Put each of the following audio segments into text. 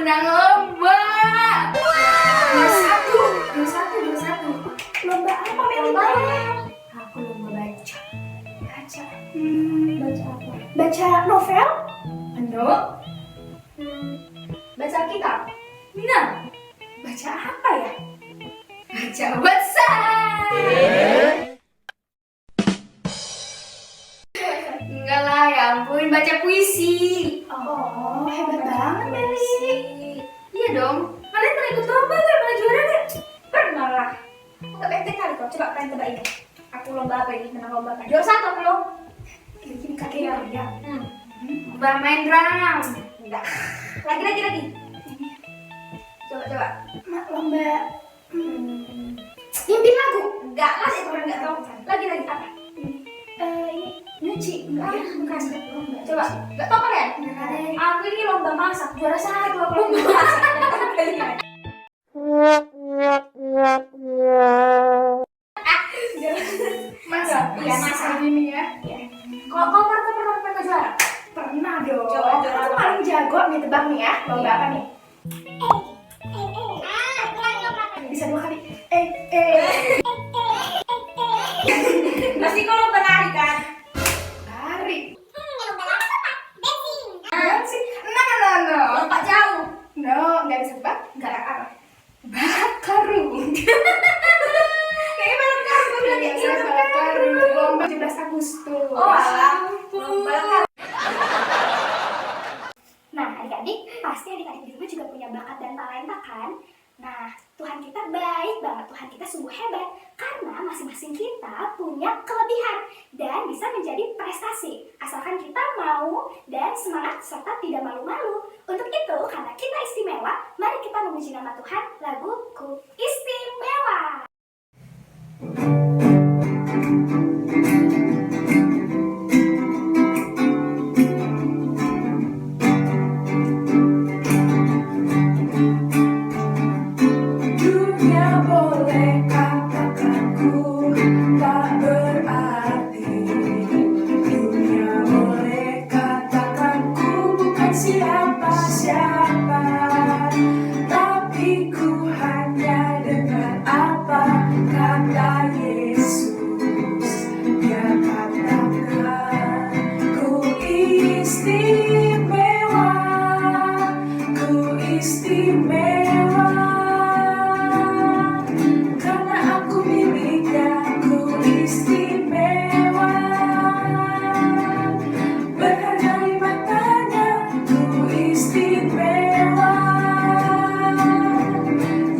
menang lomba. Dua satu. Lomba apa, Meli? Aku lomba baca. Baca apa? Baca novel? No. Baca kitab? Nah, Baca apa ya? baca WhatsApp. Enggak lah, ya ampun, baca puisi. Oh, hebat banget, Meli. Iya dong. Kalian pernah ikut lomba gak? Pernah juara gak? Pernah lah. Tapi ente kali kok. Coba kalian tebak ini. Aku lomba apa ini? Menang lomba apa? Juara 1 aku loh. Gini kakek ya. Lomba main drum. Enggak. Lagi. Coba. Lomba mimpi lagu. Enggak, masih itu enggak tahu. Lagi apa? Ini nyuci. Enggak, bukan. Coba. Enggak tahu kalian? Aku ini lomba masak. Juara 1 aku lomba masak. Kalian. Masak. Iya, masak. Ini ya. Kau pernah ke juara? Pernah dong. Coba. Aku paling jago nih tebak nih ya. Lomba apa nih? Bisa 2 kali. Masih kalau lomba lari kan? Lari. Ah, sih? No. lompat jauh. No, nggak bisa tebak. Enggak apa. Balap karung. Kayaknya balap karung gue bilang kayak Iya, gitu. balap karung. Lomba 17 Agustus. Oh alah. Balap karung. Nah, adik-adik, pasti adik-adik di rumah juga punya bakat dan talenta kan? Nah, Tuhan kita baik banget, Tuhan kita sungguh hebat karena masing-masing kita punya kelebihan dan bisa menjadi prestasi asalkan kita mau dan semangat serta tidak malu-malu. Untuk itu, karena kita istimewa, mari kita memuji nama Tuhan lagu Ku Istimewa. Dunia boleh katakanku tak berarti. Dunia boleh katakanku bukan siapa-siapa. Tapi ku hanya dengar apa kata Yesus. Dia katakan ku istimewa. Ku istimewa. Karena aku miliknya, ku istimewa. Berharga di matanya, ku istimewa.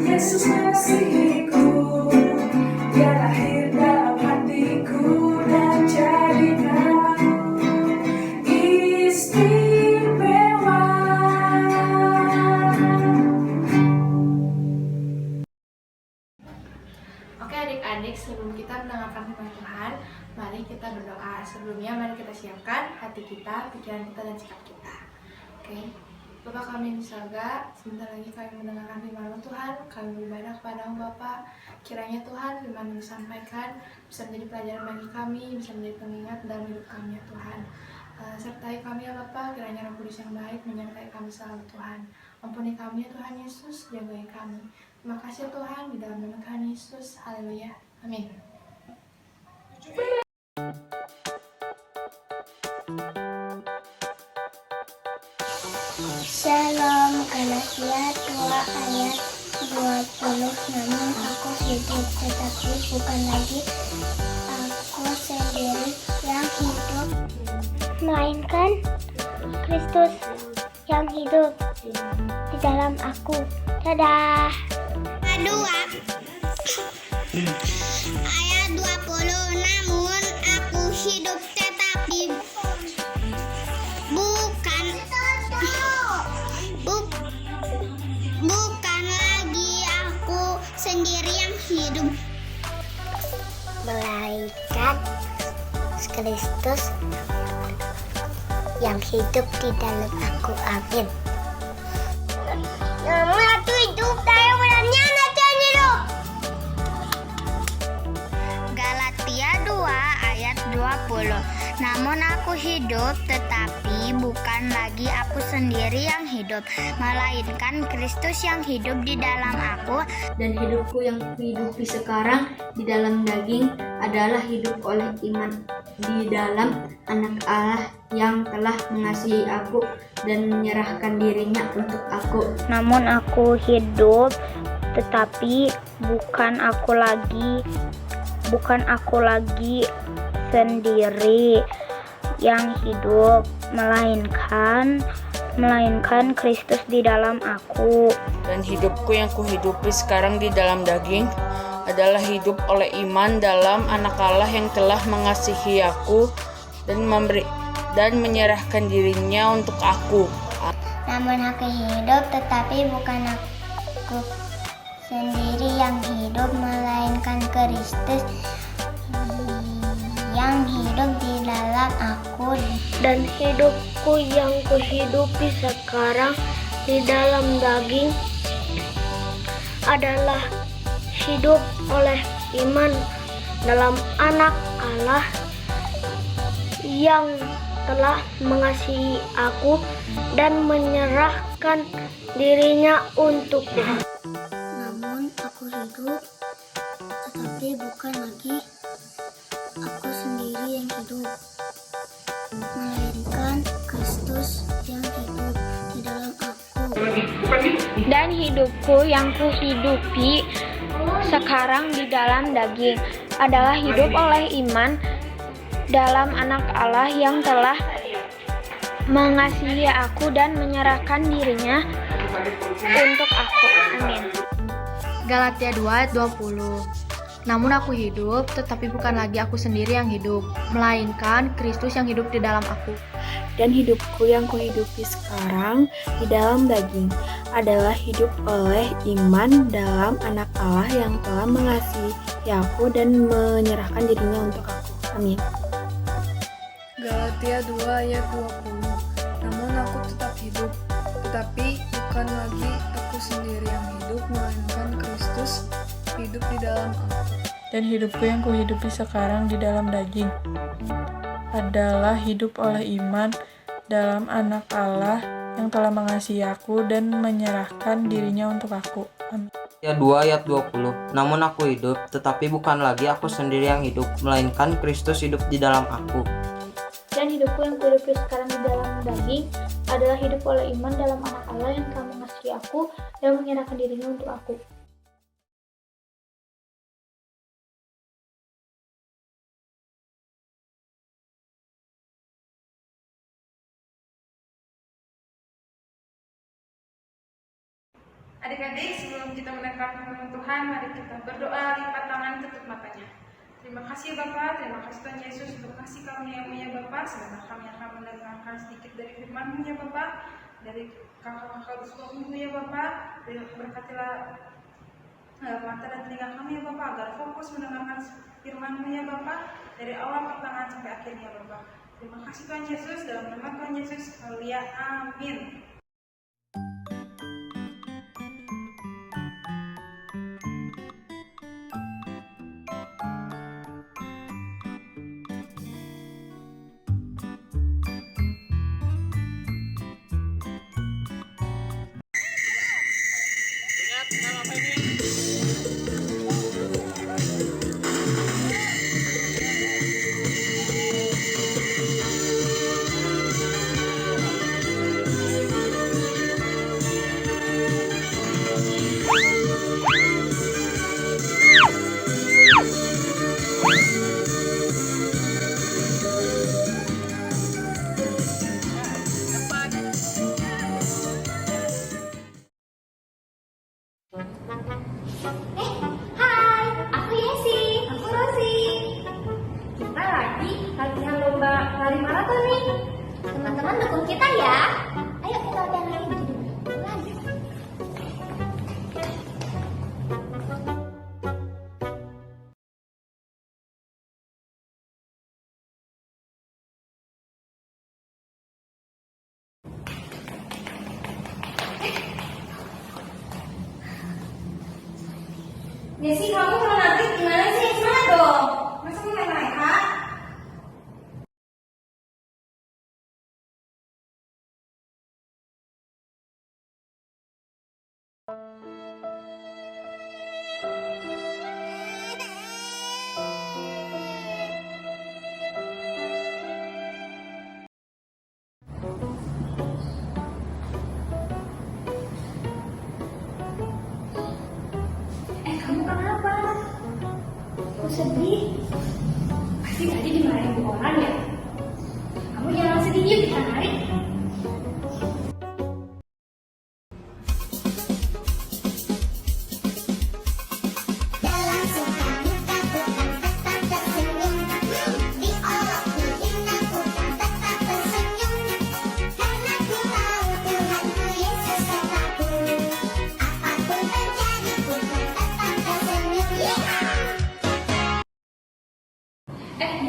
Yesus mengasihiku, Dia lahir dalam hatiku dan jadikan aku istimewa. Oke adik-adik, sebelum kita mendengarkan firman Tuhan, mari kita berdoa. Sebelumnya mari kita siapkan hati kita, pikiran kita, dan sikap kita. Oke, Bapa kami di surga, sebentar lagi kami mendengarkan firman Tuhan. Kami beribadah kepada-Mu Bapa. Kiranya Tuhan firman yang disampaikan bisa menjadi pelajaran bagi kami, bisa menjadi pengingat dalam hidup kami ya Tuhan. Sertai kami ya Bapa, kiranya Roh Kudus yang baik menyertai kami selalu Tuhan. Ampuni kami ya Tuhan Yesus, jagai kami. Terima kasih ya Tuhan, di dalam nama Tuhan Yesus. Haleluya. Amin. Shalom, Galatia 2 ayat 20. Namun aku hidup, tetapi bukan lagi aku sendiri yang hidup, melainkan Kristus yang hidup di dalam aku. Dadah. 2 ayat 20. Namun aku hidup tetapi bukan lagi aku sendiri yang hidup, Melainkan Kristus yang hidup di dalam aku. Amin. Namun aku hidup, tapi benarnya Tuhan hidup. Galatia 2 ayat 20. Namun aku hidup tetapi bukan bukan lagi aku sendiri yang hidup, melainkan Kristus yang hidup di dalam aku. Dan hidupku yang kuhidupi sekarang di dalam daging adalah hidup oleh iman di dalam Anak Allah yang telah mengasihi aku dan menyerahkan dirinya untuk aku. Namun aku hidup, tetapi bukan aku lagi sendiri yang hidup, melainkan Kristus di dalam aku. Dan hidupku yang kuhidupi sekarang di dalam daging adalah hidup oleh iman dalam Anak Allah yang telah mengasihi aku dan menyerahkan dirinya untuk aku. Namun aku hidup, tetapi bukan aku sendiri yang hidup, melainkan Kristus yang hidup di dalam aku. Dan hidupku yang kuhidupi sekarang di dalam daging adalah hidup oleh iman dalam Anak Allah yang telah mengasihi aku dan menyerahkan dirinya untukku. Namun aku hidup, tetapi bukan lagi aku sendiri yang hidup, melainkan Kristus yang hidup di dalam aku. Dan hidupku yang kuhidupi sekarang di dalam daging adalah hidup oleh iman dalam Anak Allah yang telah mengasihi aku dan menyerahkan dirinya untuk aku. Amin. Galatia 2 ayat 20. Namun aku hidup, tetapi bukan lagi aku sendiri yang hidup, melainkan Kristus yang hidup di dalam aku. Dan hidupku yang kuhidupi sekarang di dalam daging adalah hidup oleh iman dalam Anak Allah yang telah mengasihi aku dan menyerahkan dirinya untuk aku. Amin. Galatia 2 ayat 20. Namun aku tetap hidup, tetapi bukan lagi aku sendiri yang hidup, melainkan Kristus hidup di dalam aku. Dan hidupku yang kuhidupi sekarang di dalam daging adalah hidup oleh iman dalam Anak Allah yang telah mengasihi aku dan menyerahkan dirinya untuk aku. Amin. Ya 2 ayat 20. Namun aku hidup, tetapi bukan lagi aku sendiri yang hidup, melainkan Kristus hidup di dalam aku. Dan hidupku yang kuhidupi sekarang di dalam daging adalah hidup oleh iman dalam Anak Allah yang telah mengasihi aku dan menyerahkan dirinya untuk aku. Adik-adik, sebelum kita mendengarkan firman Tuhan, mari kita berdoa, lipat tangan, tutup matanya. Terima kasih Bapak, terima kasih Tuhan Yesus untuk kasih karunia-Mu ya Bapak. Sebentar kami akan mendengarkan sedikit dari firman-Mu ya Bapak, dari kakak-kakak sekolahmu ya Bapak. Berkatilah mata dan telinga kami ya Bapak, agar fokus mendengarkan firman-Mu ya Bapak, dari awal pertengahan sampai akhirnya ya Bapak. Terima kasih Tuhan Yesus, dalam nama Tuhan Yesus, haleluya, amin. Hai, aku Yesi. Aku Rosi. Kita lagi latihan lomba lari maraton nih. Teman-teman dukung kita ya. Ayo kita latihan lagi. Lagi. Desi, kamu kalau nanti gimana sih? Semangat dong. Masa mau main-main, Kak? Kamu kenapa? Kok sedih? Pasti tadi dimarahin bu orang ya? Kamu jangan sedih, yuk kita narik.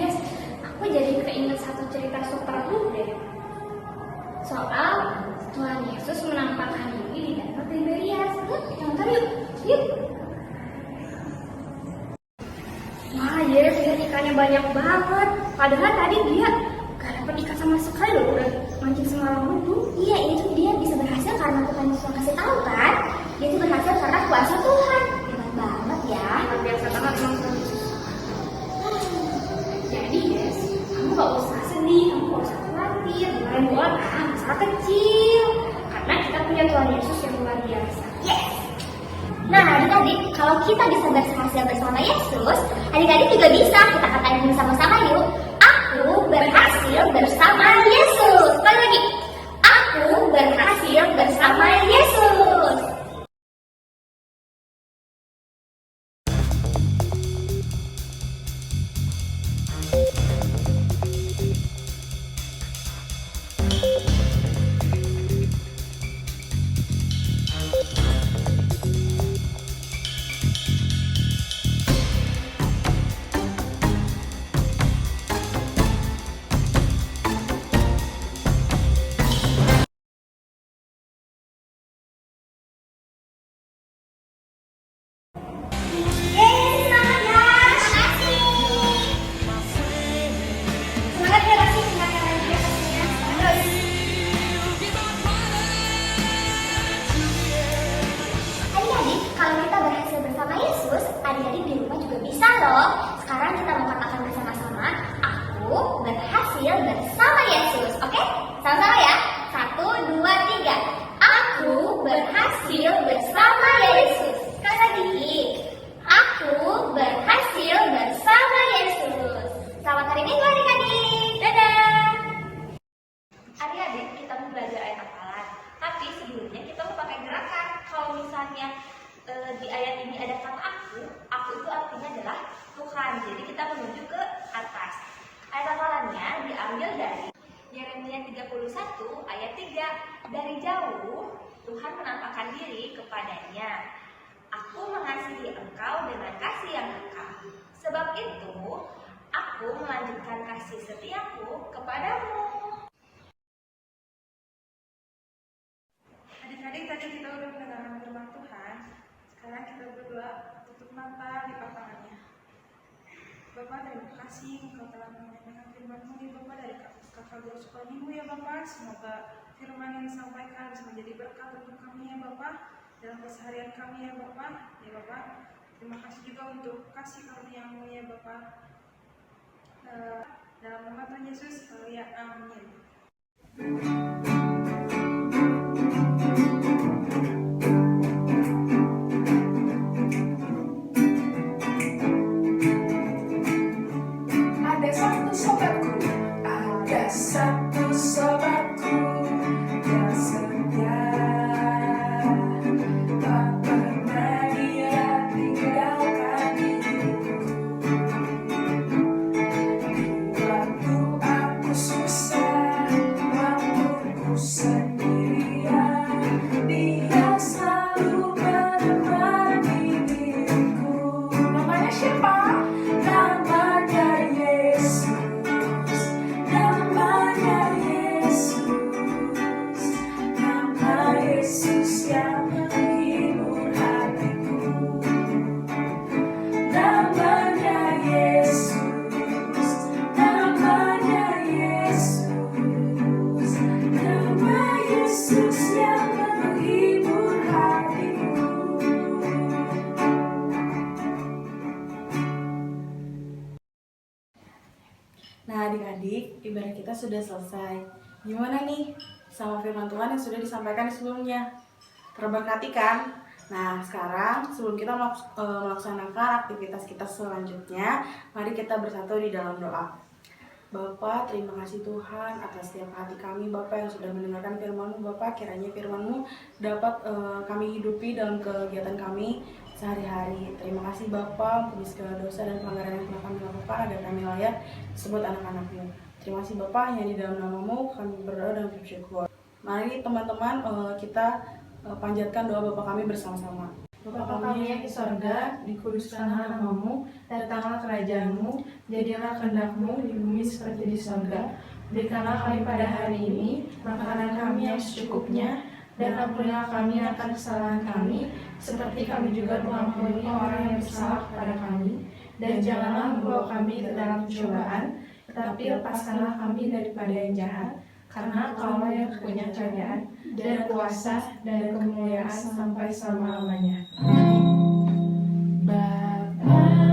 Yes, aku jadi keinget satu cerita super cool deh. Soal Tuhan Yesus menampakkan diri di danau Tiberias. Yuk, nonton yuk. Yuk. Wah, yes, lihat ikannya banyak banget. Padahal tadi dia gak dapat ikan sama sekali loh, udah mancing semalam itu. Iya, itu dia bisa berhasil karena Tuhan Yesus kasih tahu kan. Dia itu berhasil karena kuasa Tuhan. Hebat banget ya. Luar biasa banget teman-teman. Jadi guys, kamu gak usah sedih, kamu gak usah khawatir. Dimarahin bu orang, masalah kecil. Karena kita punya Tuhan Yesus yang luar biasa. Yes. Nah, adik-adik, kalau kita bisa berhasil bersama Yesus, adik-adik juga bisa. Kita katakan sama-sama yuk. Aku berhasil bersama Yesus. Sekali lagi. Aku berhasil bersama Yesus. Adik-adik di rumah juga bisa loh. Sekarang kita mau katakan bersama-sama, aku berhasil bersama Yesus. Oke? Sama-sama ya. 1, 2, 3. Aku berhasil bersama Yesus. Sekali lagi. Aku berhasil bersama Yesus. Selamat hari Minggu adik-adik. Dadah. Adik-adik, kita mau belajar ayat hafalan. Tapi sebelumnya kita mau pakai gerakan. Kalau misalnya di ayat ini ada kata aku itu artinya adalah Tuhan. Jadi kita menuju ke atas. Ayat hafalannya diambil dari Yeremia 31 ayat 3. Dari jauh Tuhan menampakkan diri kepadanya. Aku mengasihi engkau dengan kasih yang kekal. Sebab itu aku melanjutkan kasih setiaku kepadamu. Adik-adik, tadi kita udah mendengarkan firman Tuhan. Sekarang kita berdoa, tutup mata, lipat tangannya. Bapak, terima kasih Engkau telah menyampaikan firman-Mu ya Bapak, dari kakak guru sekolahmu ya Bapak. Semoga firman yang disampaikan bisa menjadi berkat untuk kami ya Bapak, dalam keseharian kami ya Bapak. Ya Bapak, terima kasih juga untuk kasih karunia-Mu ya Bapak. Dalam nama Tuhan Yesus, haleluya, amin. Satu sobatku yang setia, tak pernah dia tinggalkan diriku. Di waktu aku susah, waktuku sendirian, dia selalu menemani diriku. Namanya siapa? Namanya Yesus. Yesus yang menghibur hatiku. Namanya Yesus, namanya Yesus, nama Yesus yang menghibur hatiku. kita sudah selesai. Gimana nih sama firman Tuhan yang sudah disampaikan sebelumnya? Terberkati kan? Nah, sekarang sebelum kita melaksanakan aktivitas kita selanjutnya, mari kita bersatu di dalam doa. Bapa, terima kasih Tuhan atas setiap hati kami, Bapa yang sudah mendengarkan firman-Mu, Bapa. Kiranya firman-Mu dapat kami hidupi dalam kegiatan kami sehari-hari. Terima kasih Bapa untuk segala dosa dan pelanggaran yang telah kami lakukan agar kami layak disebut anak-anak-Mu. Terima kasih Bapa, hanya di dalam nama-Mu kami berdoa dan bersyukur. Mari teman-teman kita panjatkan doa Bapa kami bersama-sama. Bapa kami yang di sorga, dikuduskanlah nama-Mu, datanglah kerajaan-Mu, jadilah kehendak-Mu di bumi seperti di sorga. Berikanlah kami pada hari ini makanan kami yang secukupnya, dan ampunilah kami akan kesalahan kami, seperti kami juga mengampuni orang yang bersalah kepada kami. Dan janganlah membawa kami ke dalam pencobaan, tetapi lepaskanlah kami daripada yang jahat. Karena Kaulah yang punya kerajaan dan kuasa dan kemuliaan sampai selama-lamanya. Bapa